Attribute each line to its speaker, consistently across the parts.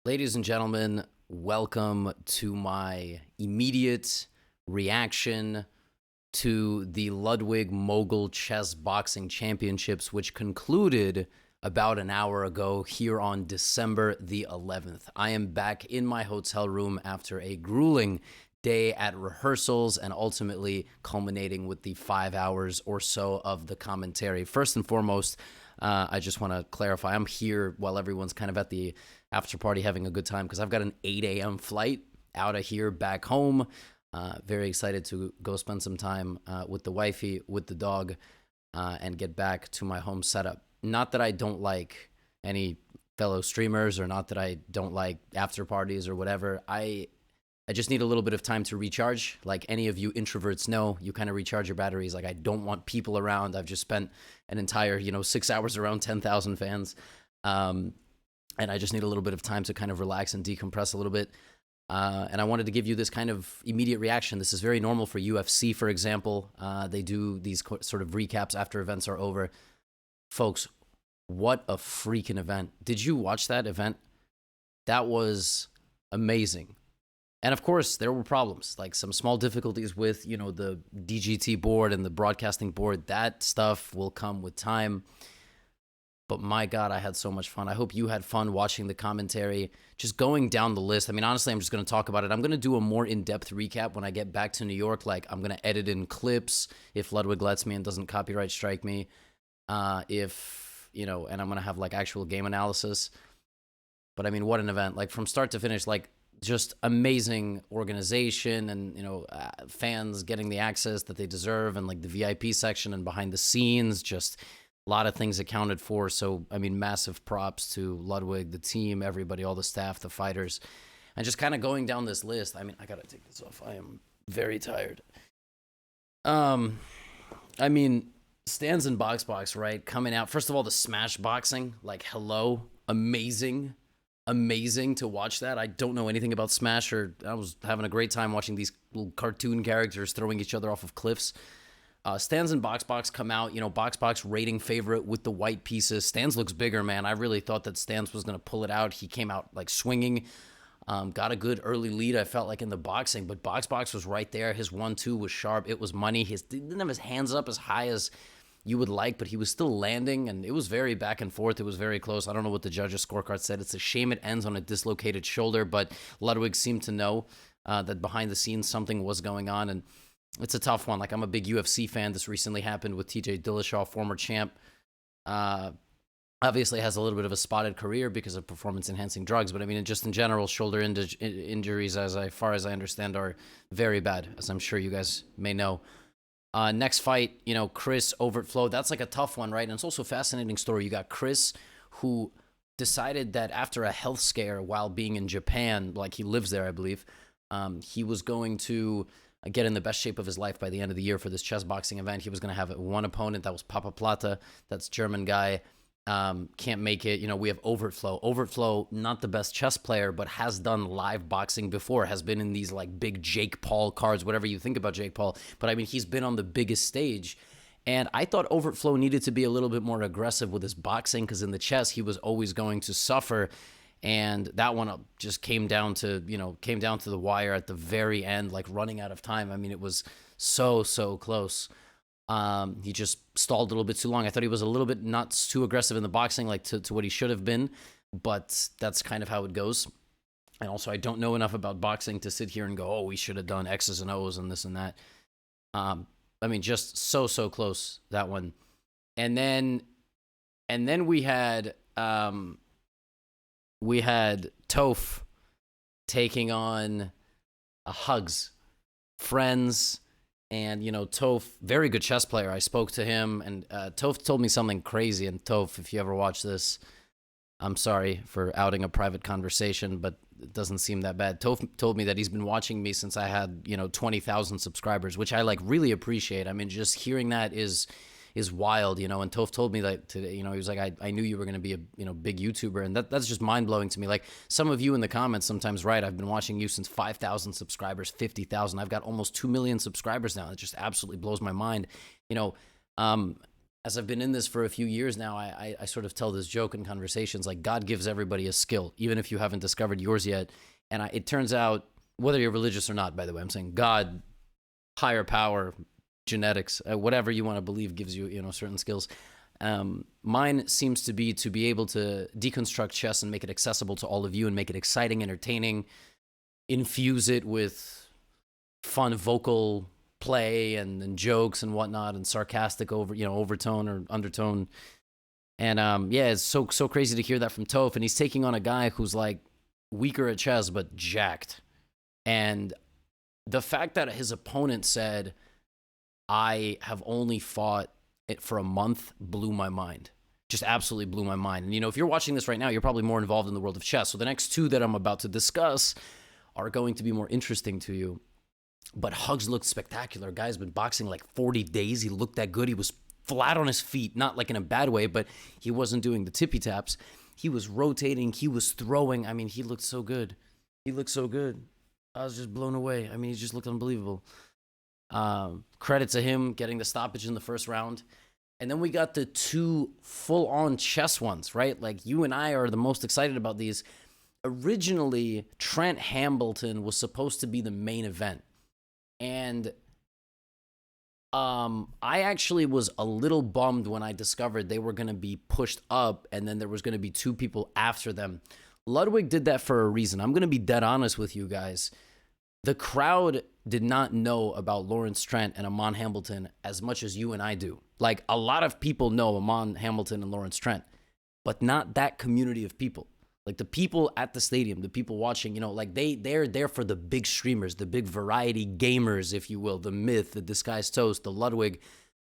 Speaker 1: Ladies and gentlemen, welcome to my immediate reaction to the Ludwig Mogul Chess Boxing Championships, which concluded about an hour ago here on December the 11th. I am back in my hotel room after a grueling day at rehearsals and ultimately culminating with the 5 hours or so of the commentary. First and foremost, I just want to clarify, I'm here while everyone's kind of at the after party having a good time because I've got an 8 a.m. flight out of here back home. Very excited to go spend some time with the wifey, with the dog, and get back to my home setup. Not that I don't like any fellow streamers or not that I don't like after parties or whatever. I just need a little bit of time to recharge. Like any of you introverts know, you kind of recharge your batteries. Like I don't want people around. I've just spent an entire, 6 hours around 10,000 fans. And I just need a little bit of time to kind of relax and decompress a little bit. And I wanted to give you this kind of immediate reaction. This is very normal for UFC, for example. They do these sort of recaps after events are over. Folks, what a freaking event. Did you watch that event? That was amazing. And of course, there were problems, like some small difficulties with, the DGT board and the broadcasting board. That stuff will come with time. But my God, I had so much fun. I hope you had fun watching the commentary, just going down the list. I mean, honestly, I'm just going to talk about it. I'm going to do a more in-depth recap when I get back to New York. Like, I'm going to edit in clips if Ludwig lets me and doesn't copyright strike me. And I'm going to have, like, actual game analysis. But, I mean, what an event. Like, from start to finish, like, just amazing organization and, fans getting the access that they deserve and, like, the VIP section and behind the scenes, just a lot of things accounted for. So, I mean, massive props to Ludwig, the team, everybody, all the staff, the fighters. And just kind of going down this list. I mean, I got to take this off. I am very tired. I mean, Stans and Boxbox, right? Coming out. First of all, the Smash Boxing. Like, hello. Amazing to watch that. I don't know anything about Smash, or I was having a great time watching these little cartoon characters throwing each other off of cliffs. Stans and Boxbox come out, Boxbox rating favorite with the white pieces. Stans looks bigger, man. I really thought that Stans was going to pull it out. He came out like swinging, got a good early lead, I felt like, in the boxing, but Boxbox was right there. His 1-2 was sharp. It was money. He didn't have his hands up as high as you would like, but he was still landing, and it was very back and forth. It was very close. I don't know what the judges' scorecard said. It's a shame it ends on a dislocated shoulder, but Ludwig seemed to know that behind the scenes something was going on, and it's a tough one. Like, I'm a big UFC fan. This recently happened with TJ Dillashaw, former champ. Obviously has a little bit of a spotted career because of performance-enhancing drugs, but I mean, just in general, shoulder injuries, as far as I understand, are very bad, as I'm sure you guys may know. Next fight, Chris Overflow. That's like a tough one, right? And it's also a fascinating story. You got Chris, who decided that after a health scare while being in Japan, like he lives there, I believe, he was going to get in the best shape of his life by the end of the year for this chess boxing event. He was going to have one opponent. That was Papa Plata. That's German guy. Can't make it. We have Overflow. Overflow, not the best chess player, but has done live boxing before, has been in these like big Jake Paul cards, whatever you think about Jake Paul. But I mean, he's been on the biggest stage. And I thought Overflow needed to be a little bit more aggressive with his boxing, because in the chess, he was always going to suffer. And that one just came down to the wire at the very end, like running out of time. I mean, it was so close. He just stalled a little bit too long. I thought he was a little bit not too aggressive in the boxing, like to what he should have been, but that's kind of how it goes. And also, I don't know enough about boxing to sit here and go, oh, we should have done X's and O's and this and that. I mean, just so close, that one. And then we had Toph taking on Hugs, friends. And, Toph, very good chess player. I spoke to him, and Toph told me something crazy. And Toph, if you ever watch this, I'm sorry for outing a private conversation, but it doesn't seem that bad. Toph told me that he's been watching me since I had, 20,000 subscribers, which I, like, really appreciate. I mean, just hearing that is wild, and Toph told me that today, he was like, I knew you were going to be a, big YouTuber, and that's just mind-blowing to me. Like, some of you in the comments sometimes write, I've been watching you since 5,000 subscribers, 50,000, I've got almost 2 million subscribers now. It just absolutely blows my mind. as I've been in this for a few years now, I sort of tell this joke in conversations like God gives everybody a skill, even if you haven't discovered yours yet. And it turns out, whether you're religious or not, by the way, I'm saying God, higher power, genetics, whatever you want to believe gives you, certain skills. Mine seems to be able to deconstruct chess and make it accessible to all of you and make it exciting, entertaining, infuse it with fun vocal play and jokes and whatnot and sarcastic overtone or undertone. And yeah, it's so crazy to hear that from Toph. And he's taking on a guy who's like weaker at chess but jacked. And the fact that his opponent said, I have only fought it for a month, blew my mind. Just absolutely blew my mind. And if you're watching this right now, you're probably more involved in the world of chess. So the next two that I'm about to discuss are going to be more interesting to you. But Hugs looked spectacular. Guy's been boxing like 40 days. He looked that good. He was flat on his feet, not like in a bad way, but he wasn't doing the tippy taps. He was rotating. He was throwing. I mean, he looked so good. He looked so good. I was just blown away. I mean, he just looked unbelievable. Credit to him getting the stoppage in the first round. And then we got the two full-on chess ones, right? Like, you and I are the most excited about these. Originally, Trent Hambleton was supposed to be the main event. And I actually was a little bummed when I discovered they were going to be pushed up and then there was going to be two people after them. Ludwig did that for a reason. I'm going to be dead honest with you guys. The crowd did not know about Lawrence Trent and Amon Hambleton as much as you and I do. Like, a lot of people know Amon Hambleton and Lawrence Trent, but not that community of people. Like, the people at the stadium, the people watching, like they're there for the big streamers, the big variety gamers, if you will, the Myth, the Disguised Toast, the Ludwig,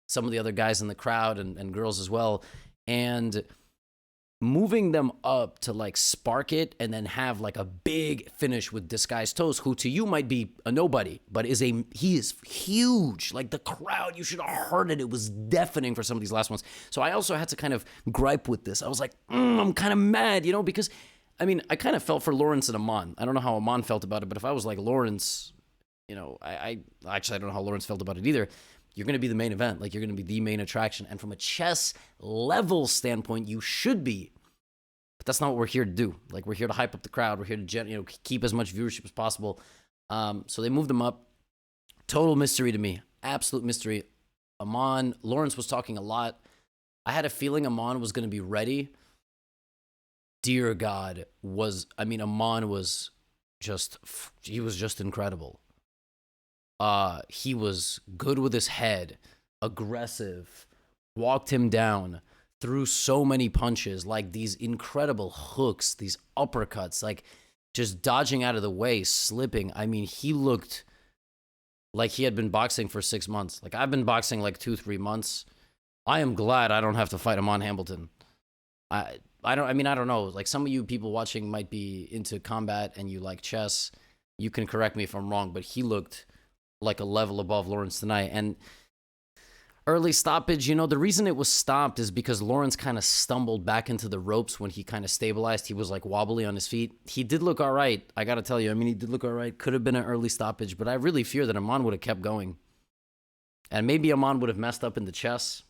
Speaker 1: some of the other guys in the crowd and girls as well. And moving them up to like spark it and then have like a big finish with Disguised Toast, who to you might be a nobody, but he is huge. Like, the crowd, you should have heard it. It was deafening for some of these last ones. So I also had to kind of gripe with this. I was like, I'm kind of mad, because I mean, I kind of felt for Lawrence and Amon. I don't know how Amon felt about it, but if I was like Lawrence, I actually, I don't know how Lawrence felt about it either. You're going to be the main event. Like, you're going to be the main attraction. And from a chess level standpoint, you should be. But that's not what we're here to do. Like, we're here to hype up the crowd. We're here to keep as much viewership as possible. So they moved them up. Total mystery to me. Absolute mystery. Lawrence was talking a lot. I had a feeling Amon was going to be ready. Dear God, Amon was he was just incredible. He was good with his head, aggressive, walked him down, threw so many punches, like these incredible hooks, these uppercuts, like just dodging out of the way, slipping. I mean, he looked like he had been boxing for 6 months. Like, I've been boxing like 2-3 months. I am glad I don't have to fight Amon Hambleton. I don't know. Like, some of you people watching might be into combat and you like chess. You can correct me if I'm wrong, but he looked like a level above Lawrence tonight. And early stoppage, the reason it was stopped is because Lawrence kind of stumbled back into the ropes when he kind of stabilized. He was like wobbly on his feet. He did look all right. I got to tell you, he did look all right. Could have been an early stoppage, but I really fear that Amon would have kept going. And maybe Amon would have messed up in the chess,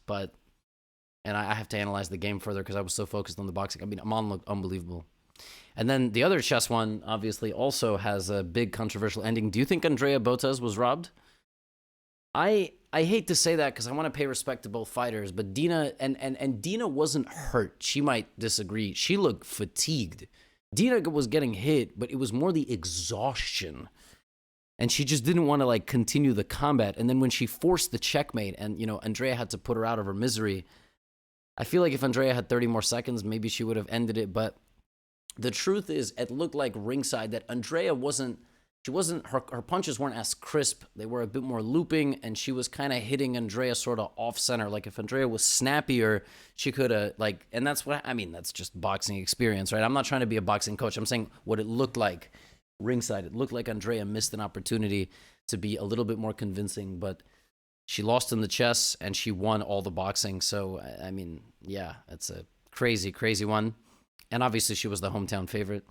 Speaker 1: and I have to analyze the game further because I was so focused on the boxing. Amon looked unbelievable. And then the other chess one, obviously, also has a big controversial ending. Do you think Andrea Botez was robbed? I hate to say that because I want to pay respect to both fighters, but Dina, and Dina wasn't hurt. She might disagree. She looked fatigued. Dina was getting hit, but it was more the exhaustion. And she just didn't want to, continue the combat. And then when she forced the checkmate and, Andrea had to put her out of her misery, I feel like if Andrea had 30 more seconds, maybe she would have ended it. But the truth is, it looked like ringside that Andrea her punches weren't as crisp. They were a bit more looping, and she was kind of hitting Andrea sort of off center. Like, if Andrea was snappier, she could have, and that's that's just boxing experience, right? I'm not trying to be a boxing coach. I'm saying what it looked like ringside. It looked like Andrea missed an opportunity to be a little bit more convincing, but she lost in the chess and she won all the boxing. So, yeah, it's a crazy, crazy one. And obviously she was the hometown favorite.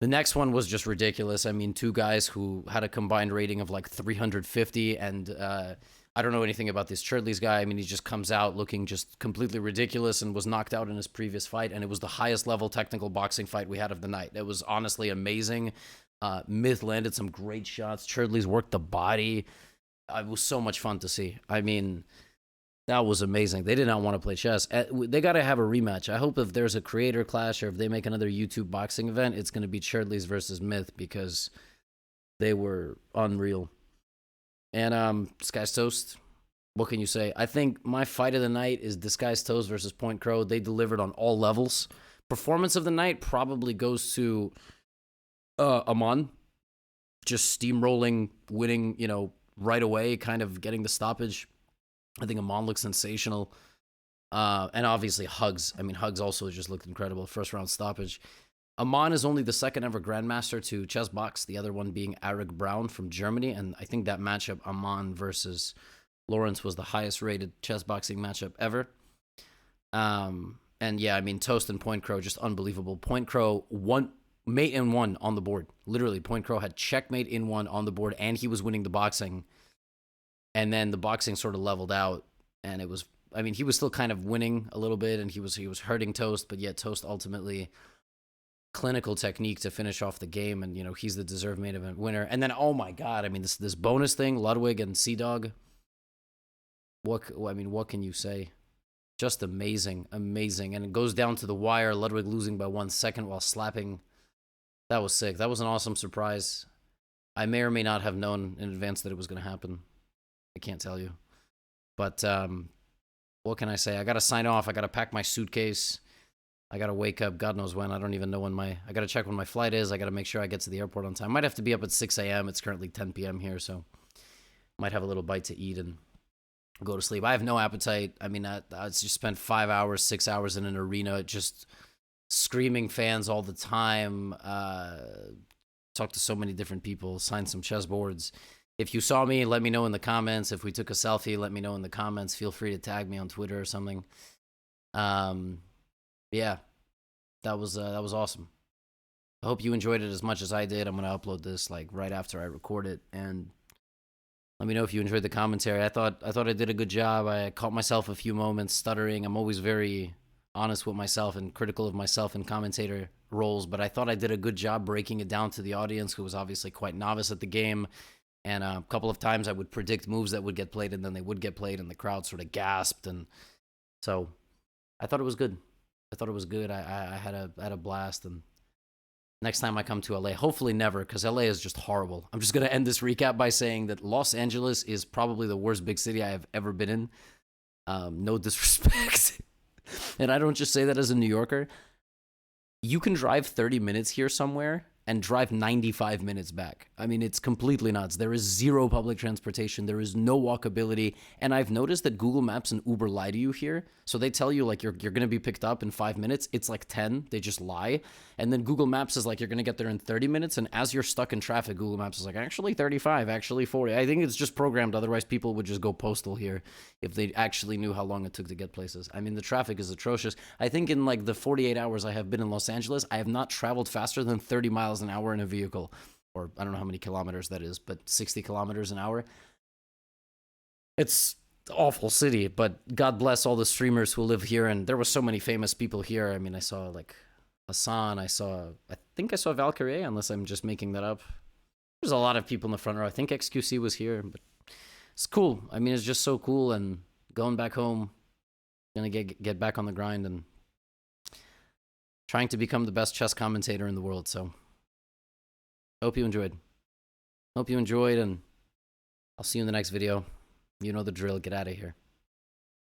Speaker 1: The next one was just ridiculous. Two guys who had a combined rating of 350, and I don't know anything about this Churdley's guy. I mean, he just comes out looking just completely ridiculous and was knocked out in his previous fight. And it was the highest level technical boxing fight we had of the night. It was honestly amazing. Myth landed some great shots. Churdley's worked the body. It was so much fun to see. I mean, that was amazing. They did not want to play chess. They got to have a rematch. I hope if there's a creator clash or if they make another YouTube boxing event, it's going to be Churdley's versus Myth because they were unreal. And Disguised Toast, what can you say? I think my fight of the night is Disguised Toast versus Point Crow. They delivered on all levels. Performance of the night probably goes to Amon. Just steamrolling, winning, right away, kind of getting the stoppage. I think Amon looks sensational. And obviously Hugs. I mean, Hugs also just looked incredible. First round stoppage. Amon is only the second ever Grandmaster to ChessBox, the other one being Eric Brown from Germany. And I think that matchup, Amon versus Lawrence, was the highest rated chess boxing matchup ever. And yeah, I mean, Toast and Point Crow, just unbelievable. Point Crow won mate in one on the board. Literally, Point Crow had checkmate in one on the board, and he was winning the boxing. And then the boxing sort of leveled out, and it was, I mean, he was still kind of winning a little bit, and he was hurting Toast, but yet Toast ultimately clinical technique to finish off the game, and he's the deserved main event winner. And then, oh my god, I mean, this bonus thing, Ludwig and Sea Dog. What can you say? Just amazing, amazing. And it goes down to the wire, Ludwig losing by 1 second while slapping. That was sick. That was an awesome surprise. I may or may not have known in advance that it was going to happen. I can't tell you. But what can I say? I got to sign off. I got to pack my suitcase. I got to wake up. God knows when. I don't even know when I got to check when my flight is. I got to make sure I get to the airport on time. Might have to be up at 6 a.m. It's currently 10 p.m. here, so might have a little bite to eat and go to sleep. I have no appetite. I mean, I just spent 5 hours, 6 hours in an arena, just screaming fans all the time. Talked to so many different people, signed some chessboards. If you saw me, let me know in the comments. If we took a selfie, let me know in the comments. Feel free to tag me on Twitter or something. Yeah, that was awesome. I hope you enjoyed it as much as I did. I'm gonna upload this like right after I record it, and let me know if you enjoyed the commentary. I thought I did a good job. I caught myself a few moments stuttering. I'm always very honest with myself and critical of myself in commentator roles, but I thought I did a good job breaking it down to the audience, who was obviously quite novice at the game. And a couple of times I would predict moves that would get played, and then they would get played, and the crowd sort of gasped. And so I thought it was good. I had a blast. And next time I come to LA, hopefully never, because LA is just horrible. I'm just going to end this recap by saying that Los Angeles is probably the worst big city I have ever been in. No disrespect. And I don't just say that as a New Yorker. You can drive 30 minutes here somewhere and drive 95 minutes back. I mean, it's completely nuts. There is zero public transportation. There is no walkability. And I've noticed that Google Maps and Uber lie to you here. So they tell you, like, you're going to be picked up in 5 minutes. It's like 10. They just lie. And then Google Maps is like, you're going to get there in 30 minutes. And as you're stuck in traffic, Google Maps is like, actually 35, actually 40. I think it's just programmed. Otherwise, people would just go postal here if they actually knew how long it took to get places. I mean, the traffic is atrocious. I think in like the 48 hours I have been in Los Angeles, I have not traveled faster than 30 miles an hour in a vehicle, or I don't know how many kilometers that is, but 60 kilometers an hour. It's an awful city, but God bless all the streamers who live here. And there were so many famous people here. I mean, I saw like Hassan, I think I saw Valkyrie, unless I'm just making that up. There's a lot of people in the front row. I think XQC was here, but it's cool. I mean, it's just so cool. And going back home, gonna get back on the grind and trying to become the best chess commentator in the world. So hope you enjoyed. And I'll see you in the next video. You know the drill. Get out of here.